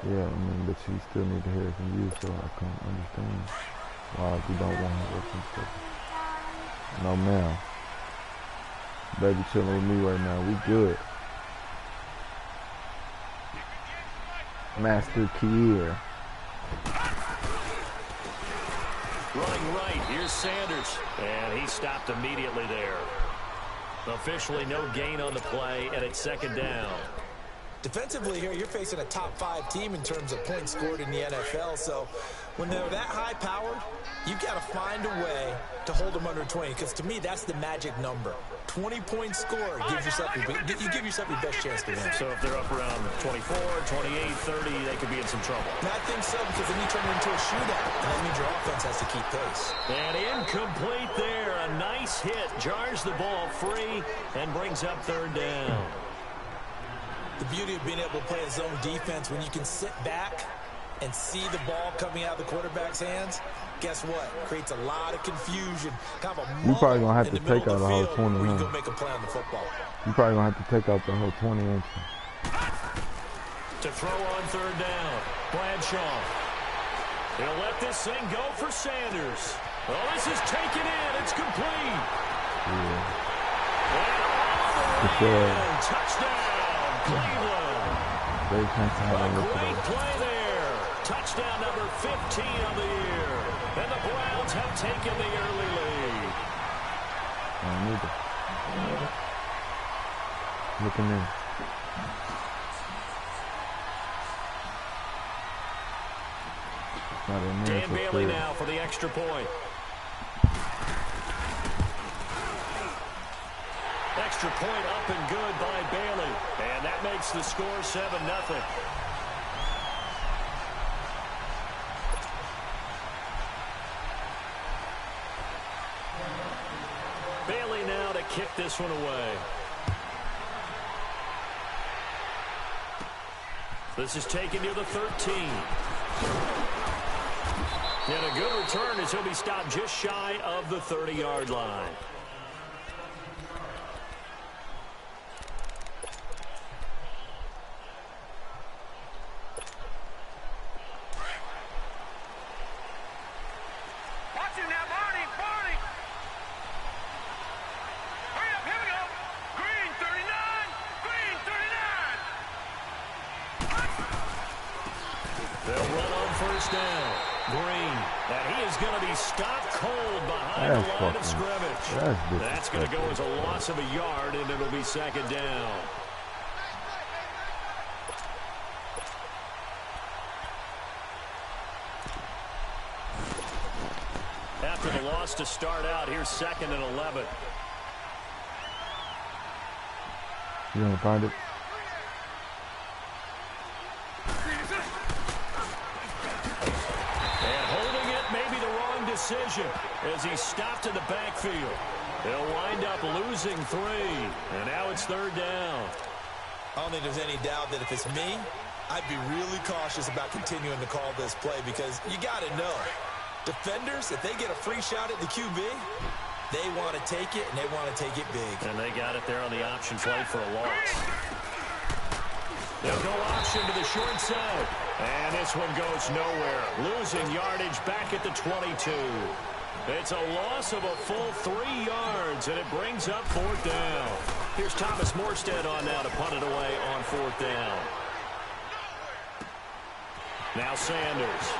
Yeah, I mean, but she still need to hear it from you, so I can't understand why you don't want her working together. No, ma'am. Baby chilling with me right now. We good. Master Kier. Running right, here's Sanders. And he stopped immediately there. Officially no gain on the play, and it's second down. Defensively here, you're facing a top 5 team in terms of points scored in the NFL. So when they're that high powered, you've got to find a way to hold them under 20. Because to me, that's the magic number. 20 points scored gives yourself you give yourself your best chance to win. So if they're up around 24, 28, 30, they could be in some trouble. And I think so, because then you turn it into a shootout. And that means your offense has to keep pace. And incomplete there. A nice hit. Jars the ball free and brings up third down. The beauty of being able to play a zone defense when you can sit back and see the ball coming out of the quarterback's hands, guess what? Creates a lot of confusion. Kind of a you probably going to have to take out the whole 20. Where you go make a play on the football. You probably going to have to take out the whole 20 inch. To throw on third down, Bradshaw. He'll let this thing go for Sanders. Oh, this is taken in. It's complete. Yeah. And all the way in. Touchdown. Cleveland. Great chance to have a great play there. Touchdown number 15 of the year. And the Browns have taken the early lead. Looking in. Dan Bailey now for the extra point. Extra point up and good by Bailey. And that makes the score 7-0. Bailey now to kick this one away. This is taken near the 13. And a good return as he'll be stopped just shy of the 30-yard line. That's going to go as a loss of a yard, and it'll be second down. After the loss to start out, here's 2nd and 11. You going to find it? And holding it may be the wrong decision as he's stopped in the backfield. They'll wind up losing 3. And now it's third down. I don't think there's any doubt that if it's me, I'd be really cautious about continuing to call this play because you got to know, defenders, if they get a free shot at the QB, they want to take it, and they want to take it big. And they got it there on the option play for a loss. They'll go option to the short side. And this one goes nowhere. Losing yardage back at the 22. It's a loss of a full 3 yards, and it brings up 4th down. Here's Thomas Morstead on now to punt it away on 4th down. Now Sanders.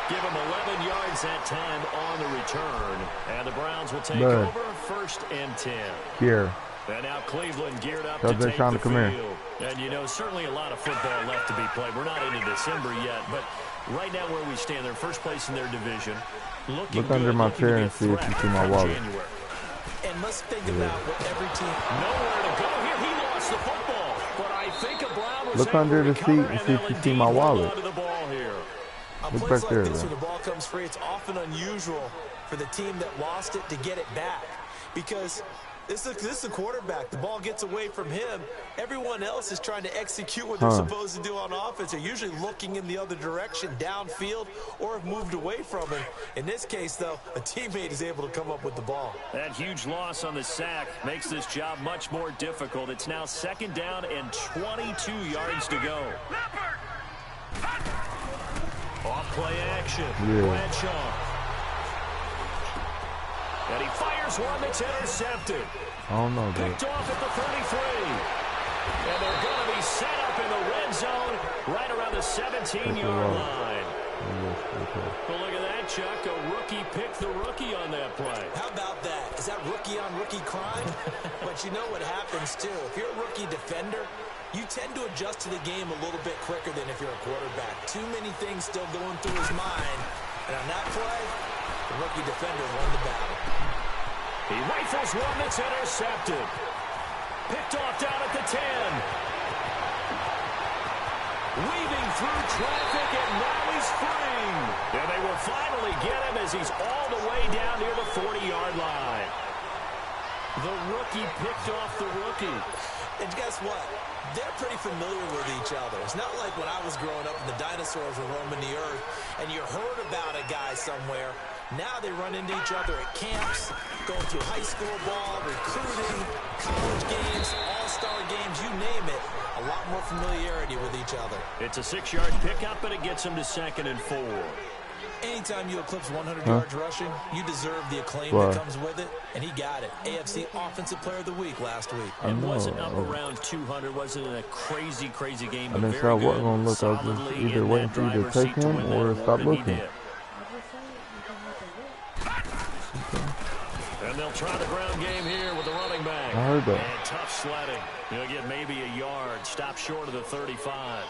Give him 11 yards that time on the return. And the Browns will take over 1st and 10. Here. And now Cleveland geared up to take the field. And, you know, certainly a lot of football left to be played. We're not into December yet, but right now where we stand, they're in first place in their division. Look under my chair and see if you see my wallet. And let's think about what every team... Nowhere to go here. He lost the football. But I think a Brown was look under the seat and see if you see my wallet. Look back there. When the ball comes free, it's often unusual for the team that lost it to get it back. Because This is a quarterback. The ball gets away from him. Everyone else is trying to execute what they're supposed to do on offense. They're usually looking in the other direction, downfield, or have moved away from him. In this case, though, a teammate is able to come up with the ball. That huge loss on the sack makes this job much more difficult. It's now 2nd down and 22 yards to go. Off play action. Bradshaw. And he fires one that's intercepted. I don't know, dude. Picked off at the 33. And they're going to be set up in the red zone right around the 17-yard line. But look at that, Chuck. A rookie picked the rookie on that play. How about that? Is that rookie-on-rookie crime? But you know what happens, too. If you're a rookie defender, you tend to adjust to the game a little bit quicker than if you're a quarterback. Too many things still going through his mind. And on that play, the rookie defender won the battle. He rifles one that's intercepted. Picked off down at the 10. Weaving through traffic, and now he's free. And they will finally get him as he's all the way down near the 40-yard line. The rookie picked off the rookie. And guess what? They're pretty familiar with each other. It's not like when I was growing up and the dinosaurs were roaming the earth and you heard about a guy somewhere. Now they run into each other at camps, going through high school ball, recruiting, college games, all-star games, you name it. A lot more familiarity with each other. It's a 6-yard pickup, and it gets him to 2nd and 4. Anytime you eclipse 100 yards rushing, you deserve the acclaim that comes with it, and he got it. AFC Offensive Player of the Week last week. And wasn't up around 200, wasn't a crazy game, but very good. Look, I was just either waiting for you to take him or stop looking. And they'll try the ground game here with the running back. I heard that. And tough sledding. He'll get maybe a yard. Stop short of the 35.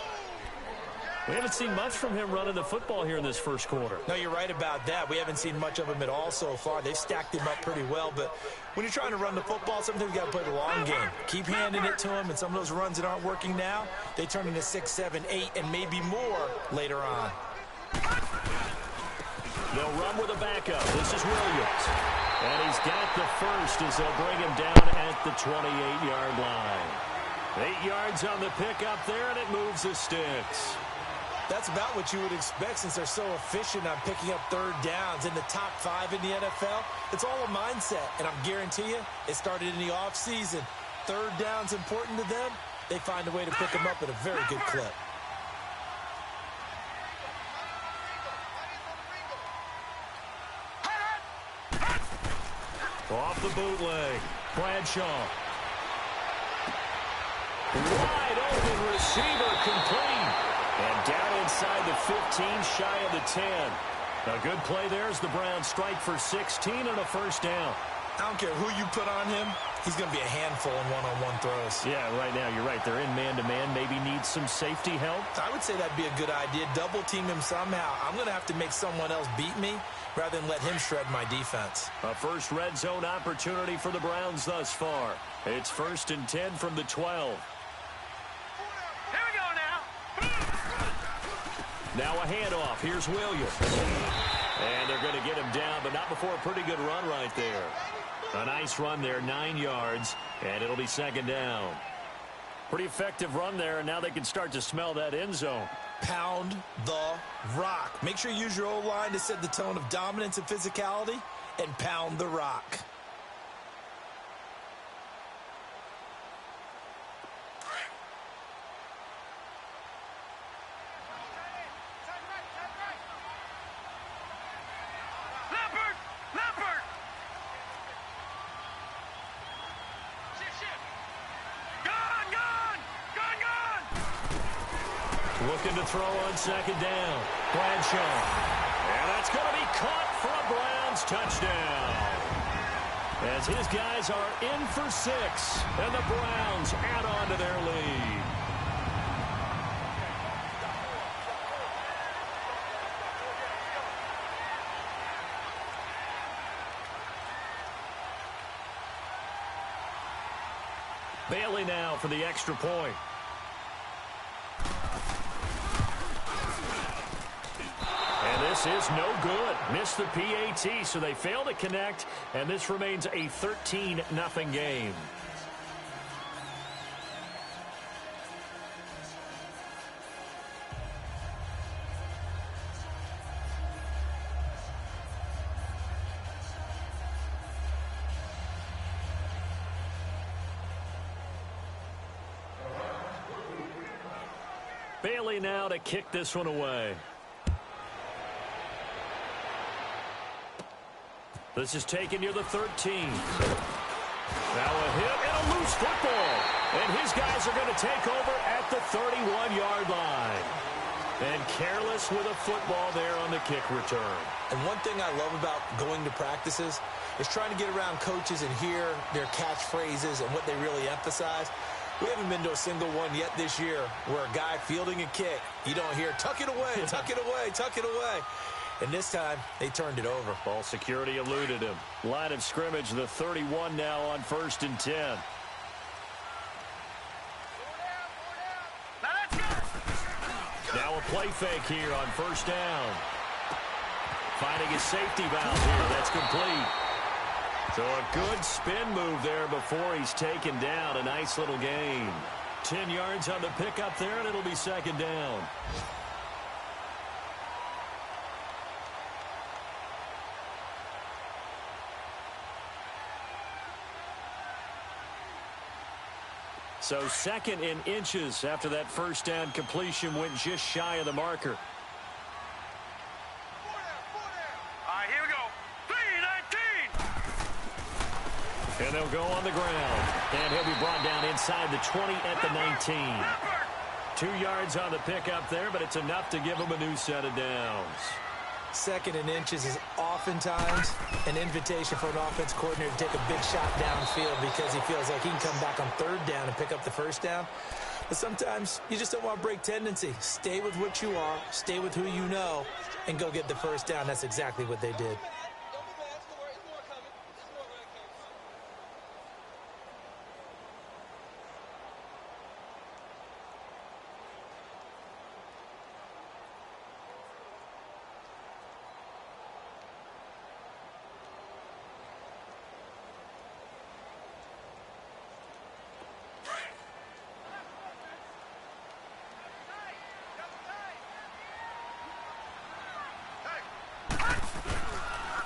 We haven't seen much from him running the football here in this first quarter. No, you're right about that. We haven't seen much of him at all so far. They've stacked him up pretty well, but when you're trying to run the football, sometimes you got to play the long game. Keep handing it to him, and some of those runs that aren't working now, they turn into 6, 7, 8, and maybe more later on. They'll run with a backup. This is Williams. And he's got the first as they'll bring him down at the 28-yard line. 8 yards on the pickup there, and it moves the sticks. That's about what you would expect since they're so efficient on picking up 3rd downs in the top 5 in the NFL. It's all a mindset, and I'm guarantee you it started in the offseason. 3rd down's important to them. They find a way to pick them up at a very good clip. Off the bootleg, Bradshaw. Wide open receiver complete. And down inside the 15, shy of the 10. A good play there as the Browns strike for 16 and a 1st down. I don't care who you put on him. He's going to be a handful in one-on-one throws. Yeah, right now, you're right. They're in man-to-man. Maybe needs some safety help. I would say that'd be a good idea. Double team him somehow. I'm going to have to make someone else beat me rather than let him shred my defense. A first red zone opportunity for the Browns thus far. It's 1st and 10 from the 12. Here we go now. Now a handoff. Here's Williams. And they're going to get him down, but not before a pretty good run right there. A nice run there, 9 yards, and it'll be 2nd down. Pretty effective run there, and now they can start to smell that end zone. Pound the rock. Make sure you use your O-line to set the tone of dominance and physicality, and pound the rock. Looking to throw on 2nd down. Bradshaw. And that's going to be caught for a Browns touchdown. As his guys are in for 6. And the Browns add on to their lead. Bailey now for the extra point. This is no good. Missed the PAT, so they fail to connect, and this remains a 13-0 game. Bailey now to kick this one away. This is taken near the 13. Now a hit and a loose football. And his guys are going to take over at the 31-yard line. And careless with a football there on the kick return. And one thing I love about going to practices is trying to get around coaches and hear their catchphrases and what they really emphasize. We haven't been to a single one yet this year where a guy fielding a kick, you don't hear, tuck it away, tuck it away, tuck it away. And this time, they turned it over. Ball security eluded him. Line of scrimmage, the 31 now on 1st and 10. Now a play fake here on 1st down. Finding his safety valve here. That's complete. So a good spin move there before he's taken down. A nice little gain. 10 yards on the pickup there, and it'll be 2nd down. So 2nd in inches after that 1st down completion went just shy of the marker. All right, here we go. 3-19. And they'll go on the ground. And he'll be brought down inside the 20 at the 19. 2 yards on the pickup there, but it's enough to give him a new set of downs. 2nd in inches is oftentimes an invitation for an offense coordinator to take a big shot downfield because he feels like he can come back on 3rd down and pick up the 1st down. But sometimes you just don't want to break tendency. Stay with what you are, stay with who you know, and go get the 1st down. That's exactly what they did.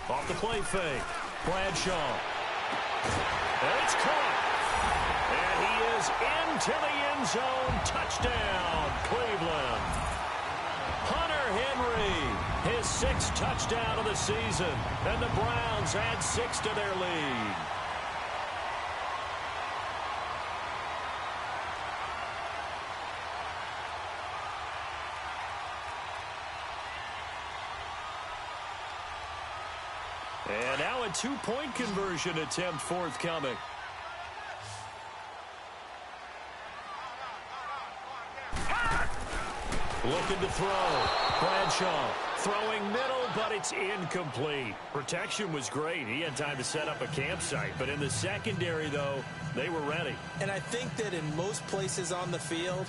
Off the play fake. Bradshaw. And it's caught. And he is into the end zone. Touchdown, Cleveland. Hunter Henry, his 6th touchdown of the season. And the Browns add 6 to their lead. And now a 2-point conversion attempt forthcoming. Looking to throw. Bradshaw throwing middle, but it's incomplete. Protection was great. He had time to set up a campsite. But in the secondary, though, they were ready. And I think that in most places on the field,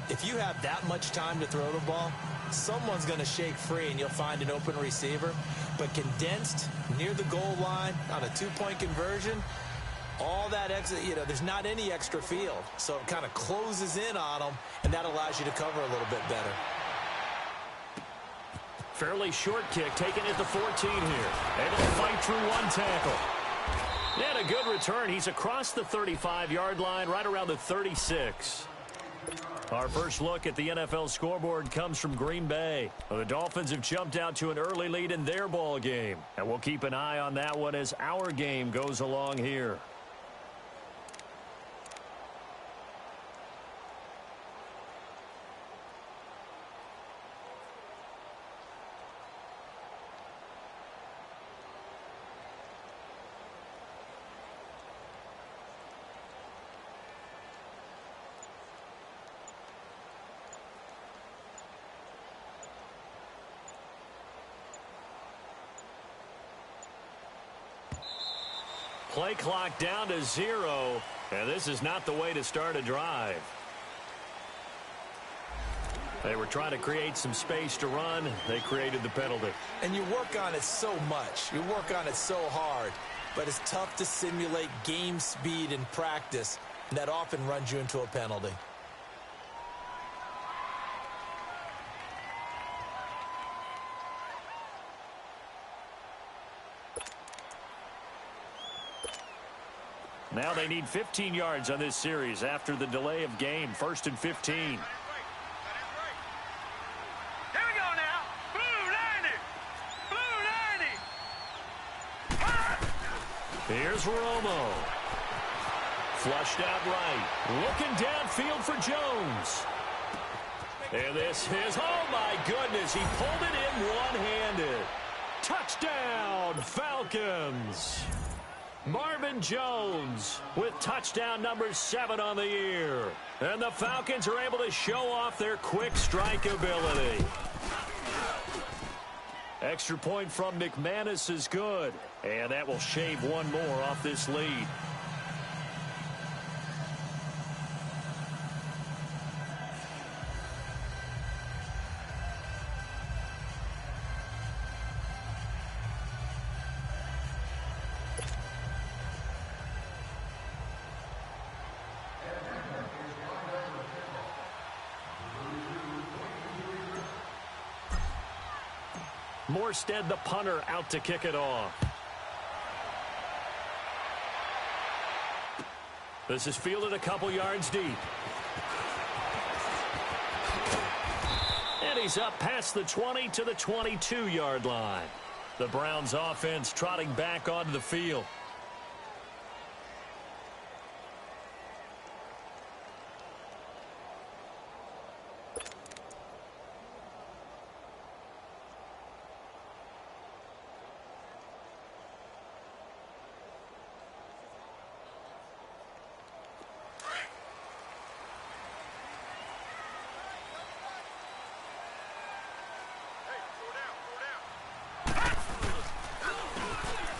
if you have that much time to throw the ball, someone's going to shake free and you'll find an open receiver. But condensed near the goal line on a 2-point conversion, all that extra, there's not any extra field. So it kind of closes in on them, and that allows you to cover a little bit better. Fairly short kick taken at the 14 here. Able to fight through one tackle. And a good return. He's across the 35-yard line, right around the 36. Our first look at the NFL scoreboard comes from Green Bay. The Dolphins have jumped out to an early lead in their ball game. And we'll keep an eye on that one as our game goes along here. Play clock down to 0, and this is not the way to start a drive. They were trying to create some space to run. They created the penalty. And you work on it so much. You work on it so hard. But it's tough to simulate game speed in practice. And that often runs you into a penalty. Now they need 15 yards on this series after the delay of game. 1st and 15. Here we go now. Blue 90. Blue 90. Here's Romo. Flushed out right. Looking downfield for Jones. And this is, oh my goodness, he pulled it in one-handed. Touchdown, Falcons. Marvin Jones with touchdown number 7 on the year. And the Falcons are able to show off their quick strike ability. Extra point from McManus is good. And that will shave one more off this lead. Morstead, the punter, out to kick it off. This is fielded a couple yards deep. And he's up past the 20 to the 22-yard line. The Browns offense trotting back onto the field.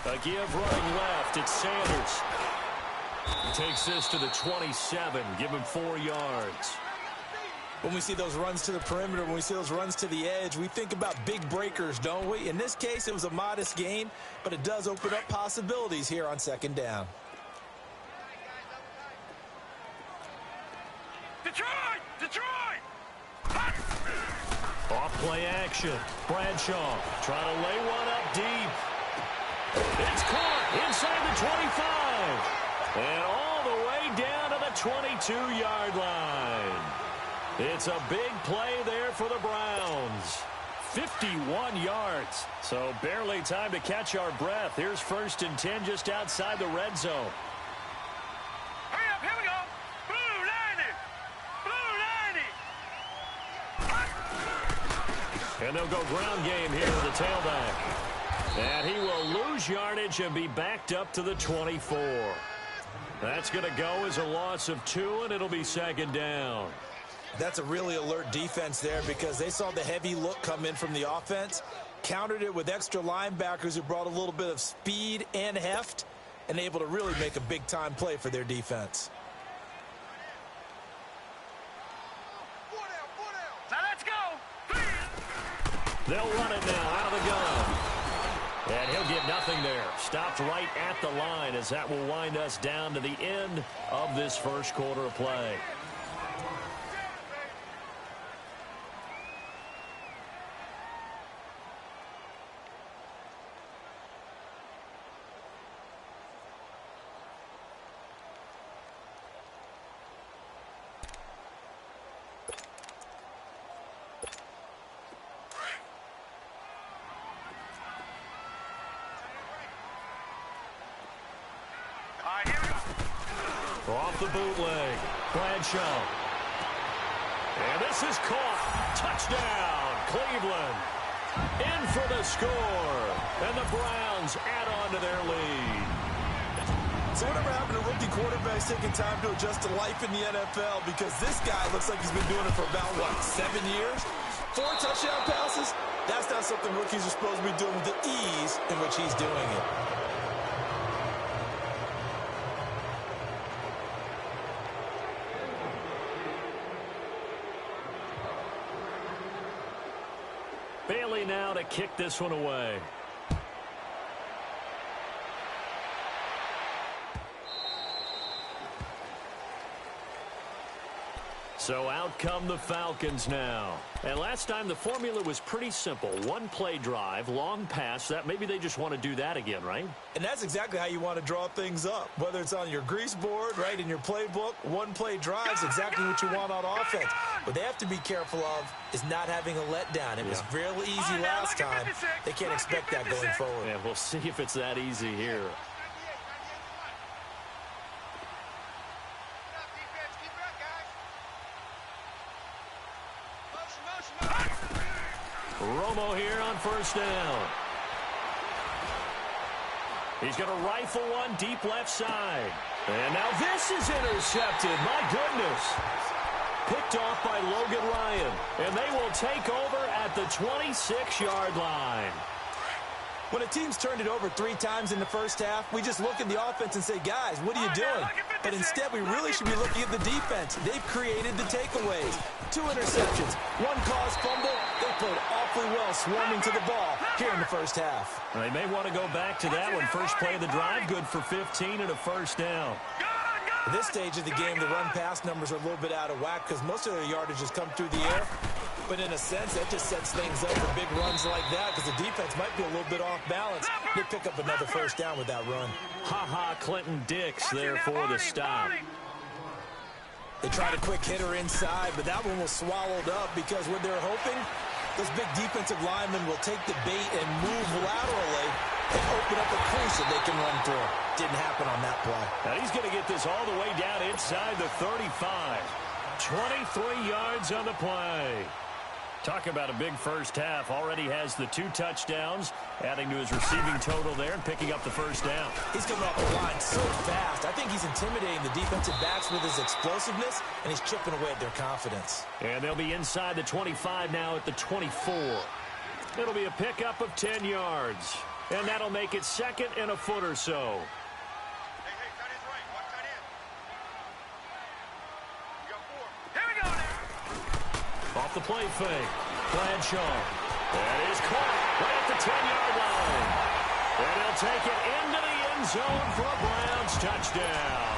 A give running left. It's Sanders. He takes this to the 27. Give him 4 yards. When we see those runs to the perimeter, when we see those runs to the edge, we think about big breakers, don't we? In this case, it was a modest gain, but it does open up possibilities here on 2nd down. Detroit! Detroit! Off play action. Bradshaw trying to lay one up deep. It's caught inside the 25. And all the way down to the 22-yard line. It's a big play there for the Browns. 51 yards. So barely time to catch our breath. Here's 1st and 10 just outside the red zone. Hurry up, here we go. Blue 90. Blue 90. And they'll go ground game here with the tailback. And he will lose yardage and be backed up to the 24. That's going to go as a loss of 2, and it'll be 2nd down. That's a really alert defense there because they saw the heavy look come in from the offense, countered it with extra linebackers who brought a little bit of speed and heft, and able to really make a big-time play for their defense. Now let's go. They'll run it now out of the gun. And he'll get nothing there. Stopped right at the line as that will wind us down to the end of this first quarter of play. Off the bootleg. Bradshaw. And this is caught. Touchdown, Cleveland. In for the score. And the Browns add on to their lead. So whatever happened to rookie quarterbacks taking time to adjust to life in the NFL? Because this guy looks like he's been doing it for about, 7 years? 4 touchdown passes? That's not something rookies are supposed to be doing with the ease in which he's doing it. Bailey now to kick this one away. So out come the Falcons now. And last time the formula was pretty simple. One play drive, long pass. That maybe they just want to do that again, right? And that's exactly how you want to draw things up. Whether it's on your grease board, right, in your playbook, one play drive is exactly what you want on offense. What they have to be careful of is not having a letdown. It was real easy last time. They can't expect that going forward. Yeah, we'll see if it's that easy here. Romo here on first down. He's going to rifle one deep left side. And now this is intercepted. My goodness. Picked off by Logan Ryan. And they will take over at the 26-yard line. When a team's turned it over 3 times in the first half, we just look at the offense and say, guys, what are you doing? But instead, we really should be looking at the defense. They've created the takeaways. 2 interceptions, 1 caused fumble. They played awfully well swarming to the ball here in the first half. They may want to go back to that one. First play of the drive, good for 15 and a first down. At this stage of the game, the run-pass numbers are a little bit out of whack because most of their yardage has come through the air. But in a sense, that just sets things up for big runs like that because the defense might be a little bit off balance. They pick up another first down with that run. Clinton Dix there for the stop. They tried a quick hitter inside, but that one was swallowed up because what they're hoping, those big defensive linemen will take the bait and move laterally and open up a crease that they can run through. Didn't happen on that play. Now he's going to get this all the way down inside the 35. 23 yards on the play. Talk about a big first half. Already has the 2 touchdowns, adding to his receiving total there and picking up the first down. He's coming off the line so fast. I think he's intimidating the defensive backs with his explosiveness, and he's chipping away at their confidence. And they'll be inside the 25 now at the 24. It'll be a pickup of 10 yards. And that'll make it second and a foot or so. Off the play fake. Bradshaw. That is caught right at the 10-yard line. And he'll take it into the end zone for a Browns touchdown.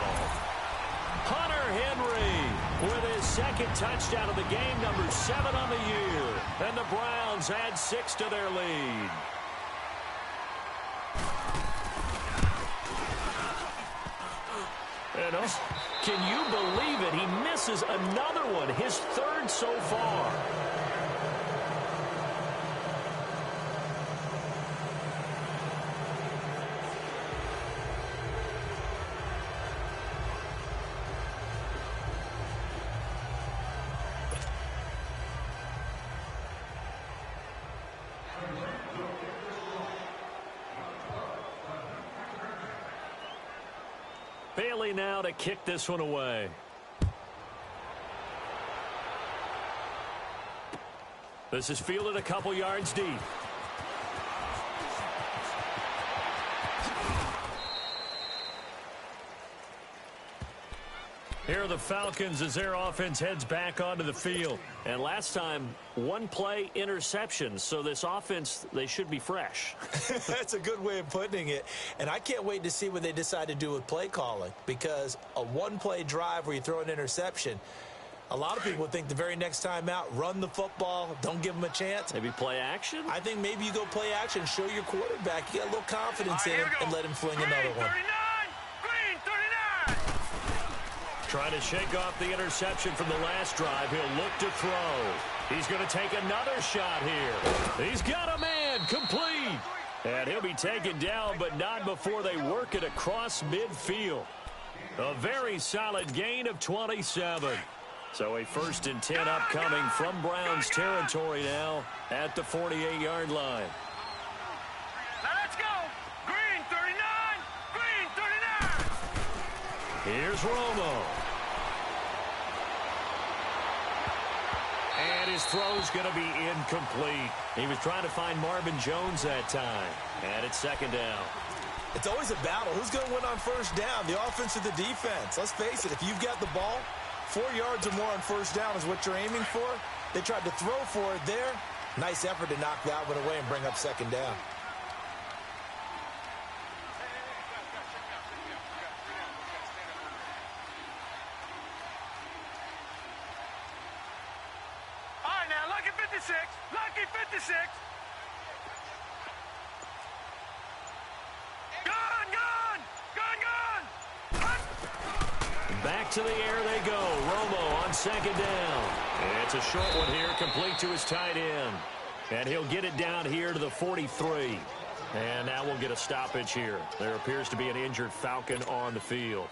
Hunter Henry with his second touchdown of the game, number 7 on the year. And the Browns add 6 to their lead. And can you believe it? He misses another one, his 3rd so far. Bailey now to kick this one away. This is fielded a couple yards deep. Here are the Falcons as their offense heads back onto the field. And last time, 1 play interception. So this offense, they should be fresh. That's a good way of putting it. And I can't wait to see what they decide to do with play calling. Because a 1-play drive where you throw an interception, a lot of people think the very next time out, run the football, don't give them a chance. Maybe play action? I think maybe you go play action, show your quarterback, you get a little confidence in him, and let him fling another one. Trying to shake off the interception from the last drive. He'll look to throw. He's going to take another shot here. He's got a man complete. And he'll be taken down, but not before they work it across midfield. A very solid gain of 27. So a 1st and 10 upcoming from Browns territory now at the 48-yard line. Now let's go. Green 39. Green 39. Here's Romo. And his throw's going to be incomplete. He was trying to find Marvin Jones that time. And it's 2nd down. It's always a battle. Who's going to win on first down, the offense or the defense? Let's face it, if you've got the ball, 4 yards or more on first down is what you're aiming for. They tried to throw for it there. Nice effort to knock that one away and bring up second down. All right, now, lucky 56. Lucky 56. Back to the air they go. Romo on second down. It's a short one here, complete to his tight end. And he'll get it down here to the 43. And now we'll get a stoppage here. There appears to be an injured Falcon on the field.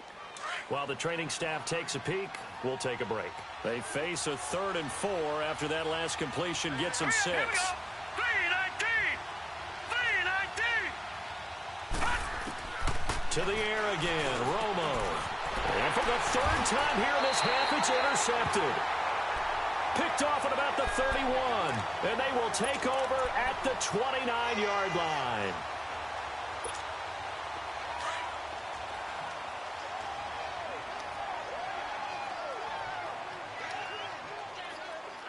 While the training staff takes a peek, we'll take a break. They face a 3rd and 4 after that last completion gets them 6. 3-19. 3-19. To the air again, Romo. And for the 3rd time here in this half, it's intercepted. Picked off at about the 31. And they will take over at the 29-yard line.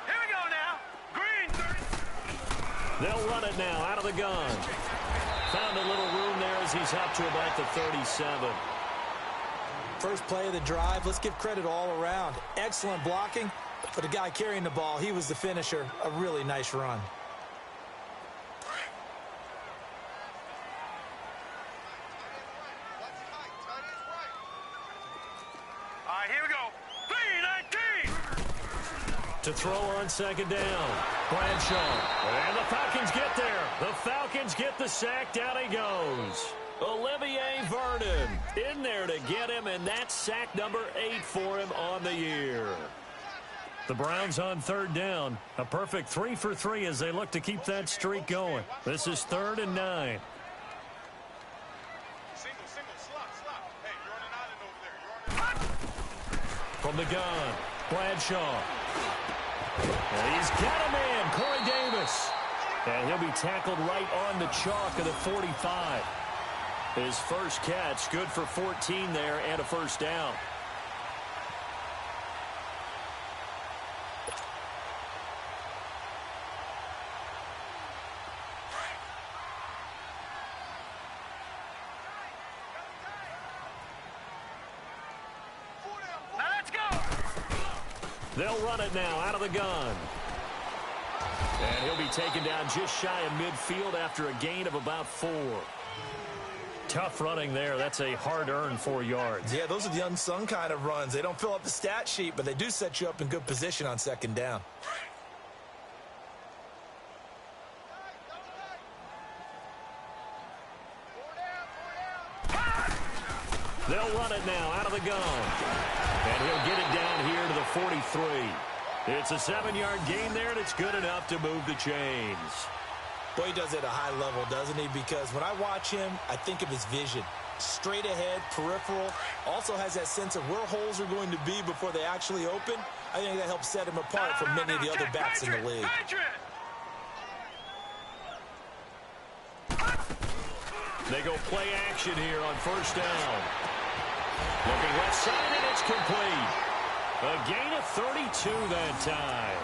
Here we go now. Green. They'll run it now out of the gun. Found a little room there as he's up to about the 37. First play of the drive, let's give credit all around. Excellent blocking, but the guy carrying the ball, he was the finisher. A really nice run. All right, here we go. 3-19. To throw on second down. Bradshaw. And the Falcons get there. The Falcons get the sack. Down he goes. Olivier Vernon in there to get him, and that's sack number 8 for him on the year. The Browns on 3rd down. A perfect 3 for 3 as they look to keep that streak going. This is 3rd and 9. Single, slot. Hey, you're on an island over there. From the gun, Bradshaw. And he's got a man, Corey Davis. And he'll be tackled right on the chalk of the 45. His first catch, good for 14 there and a first down. Now let's go. They'll run it now out of the gun. And he'll be taken down just shy of midfield after a gain of about 4. Tough running there. That's a hard-earned 4 yards. Yeah, those are the unsung kind of runs. They don't fill up the stat sheet, but they do set you up in good position on second down. They'll run it now out of the gun. And he'll get it down here to the 43. It's a 7-yard gain there, and it's good enough to move the chains. Boy, he does it at a high level, doesn't he? Because when I watch him, I think of his vision. Straight ahead, peripheral. Also has that sense of where holes are going to be before they actually open. I think that helps set him apart from many of the other backs in the league. They go play action here on first down. Looking left side, and it's complete. A gain of 32 that time.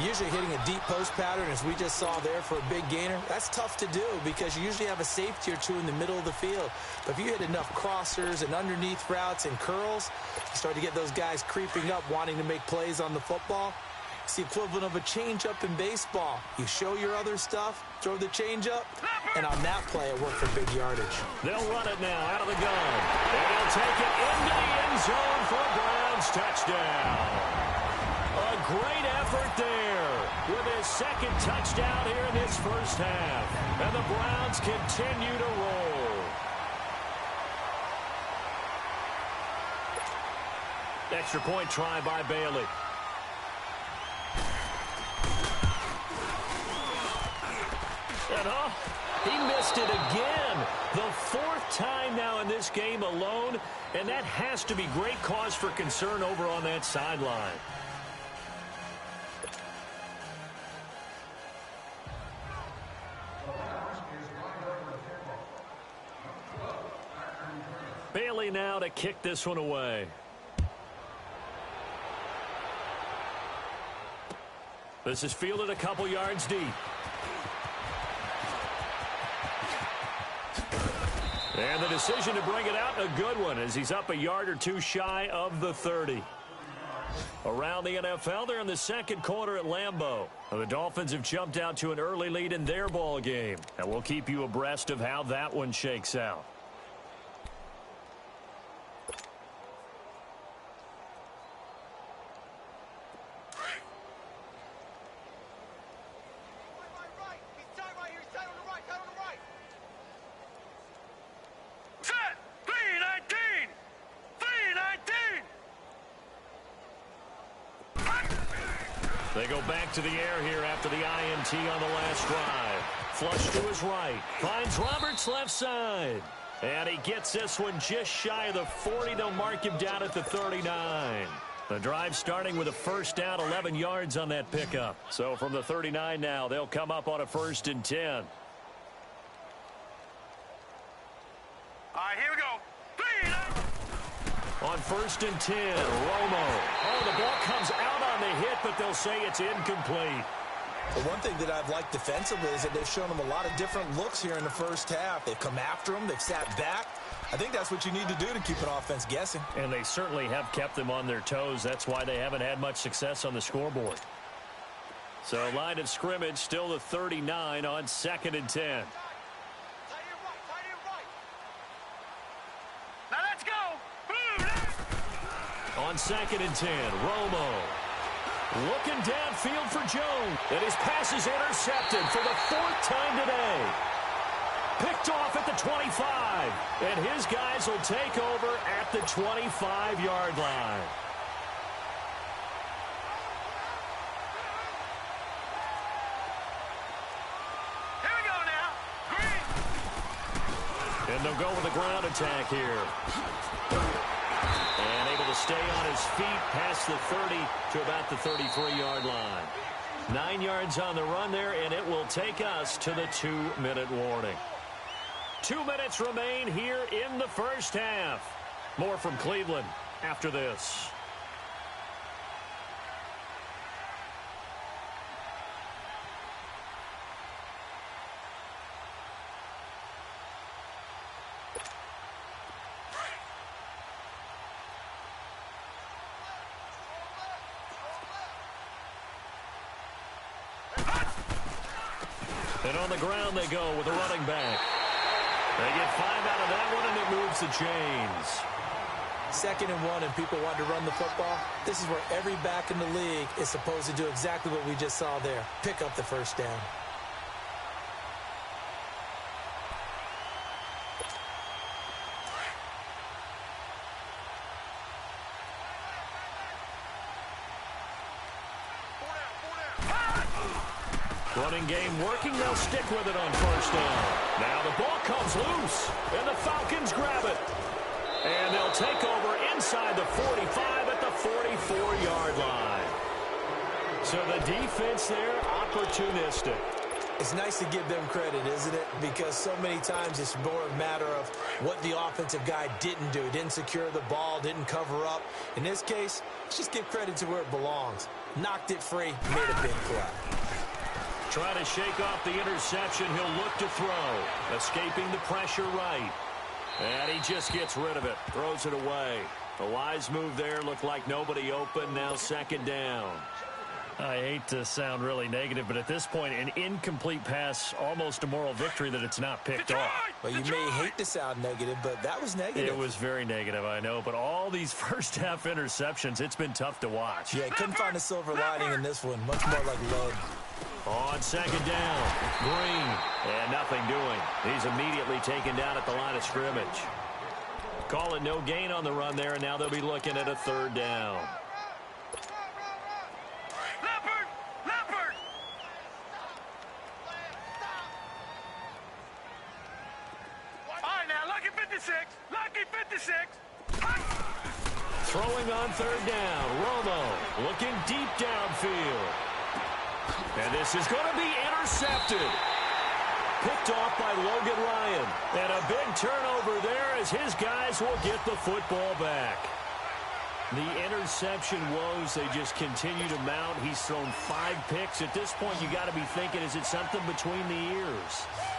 Usually hitting a deep post pattern, as we just saw there for a big gainer, that's tough to do because you usually have a safety or two in the middle of the field. But if you hit enough crossers and underneath routes and curls, you start to get those guys creeping up, wanting to make plays on the football. It's the equivalent of a changeup in baseball. You show your other stuff, throw the changeup, and on that play, it worked for big yardage. They'll run it now out of the gun. And he'll take it into the end zone for a Browns touchdown. A great effort there with his second touchdown here in this first half. And the Browns continue to roll. Extra point try by Bailey. And he missed it again. The 4th time now in this game alone. And that has to be great cause for concern over on that sideline. Bailey now to kick this one away. This is fielded a couple yards deep. And the decision to bring it out, a good one, as he's up a yard or two shy of the 30. Around the NFL, they're in the second quarter at Lambeau. The Dolphins have jumped out to an early lead in their ball game, and we'll keep you abreast of how that one shakes out. They go back to the air here after the INT on the last drive. Flush to his right. Finds Roberts left side. And he gets this one just shy of the 40. They'll mark him down at the 39. The drive starting with a first down, 11 yards on that pickup. So from the 39 now, they'll come up on a 1st and 10. All right, here we go. 3, 9. On 1st and 10, Romo. Oh, the ball comes out on the hit, but they'll say it's incomplete. The one thing that I've liked defensively is that they've shown him a lot of different looks here in the first half. They've come after him. They've sat back. I think that's what you need to do to keep an offense guessing. And they certainly have kept them on their toes. That's why they haven't had much success on the scoreboard. So line of scrimmage, still the 39 on 2nd and 10. Now let's go. On 2nd and 10, Romo. Looking downfield for Jones. And his pass is intercepted for the 4th time today. Picked off at the 25. And his guys will take over at the 25-yard line. Here we go now. Green. And they'll go with a ground attack here. And able to stay on his feet past the 30 to about the 33-yard line. 9 yards on the run there, and it will take us to the 2-minute warning. 2 minutes remain here in the first half. More from Cleveland after this. And on the ground they go with a running back. They get 5 out of that one, and it moves the chains. 2nd and 1, and people want to run the football. This is where every back in the league is supposed to do exactly what we just saw there. Pick up the first down. Running game working. They'll stick with it on 1st down. Now the ball comes loose, and the Falcons grab it. And they'll take over inside the 45 at the 44-yard line. So the defense there, opportunistic. It's nice to give them credit, isn't it? Because so many times it's more a matter of what the offensive guy didn't do. Didn't secure the ball, didn't cover up. In this case, let's just give credit to where it belongs. Knocked it free, made a big play. Trying to shake off the interception. He'll look to throw. Escaping the pressure right. And he just gets rid of it. Throws it away. A wise move there. Looked like nobody open. Now 2nd down. I hate to sound really negative, but at this point, an incomplete pass, almost a moral victory that it's not picked off. Well, you may hate to sound negative, but that was negative. It was very negative, I know. But all these first-half interceptions, it's been tough to watch. Yeah, couldn't find a silver lining in this one. Much more like lead. On 2nd down, Green, and nothing doing. He's immediately taken down at the line of scrimmage. Calling no gain on the run there, and now they'll be looking at a 3rd down. Leopard. All right, now, lucky 56. Throwing on 3rd down, Romo looking deep downfield. And this is going to be intercepted. Picked off by Logan Ryan. And a big turnover there as his guys will get the football back. The interception woes, they just continue to mount. He's thrown 5 picks. At this point, you got to be thinking, is it something between the ears?